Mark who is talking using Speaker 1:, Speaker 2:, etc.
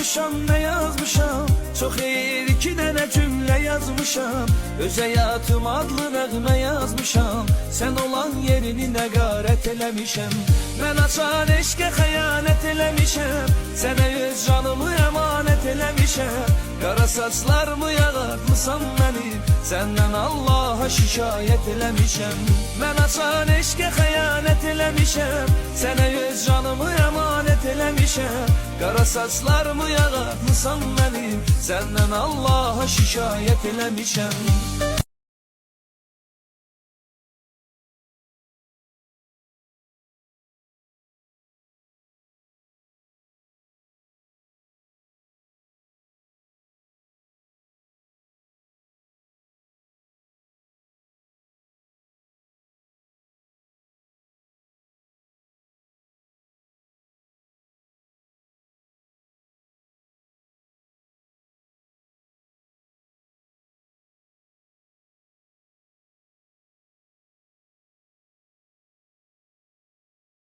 Speaker 1: yazmışam, ne yazmışam? Çok iyi iki tane cümle yazmışam. Öz hayatım adlı nəğmə yazmışam. Sen olan yerini ne garet eləmişəm. Ben açan eşqə xəyanət eləmişəm. Sənə öz canımı emanet eləmişəm. Qara saçlarımı yağartmısan məni. Səndən Allaha şikayət eləmişəm. Mən açan eşqə xəyanət eləmişəm. Sənə öz canımı emanet eləmişəm. Qara saçlarımı yağartmısan məni. Səndən Allaha şikayət eləmişəm.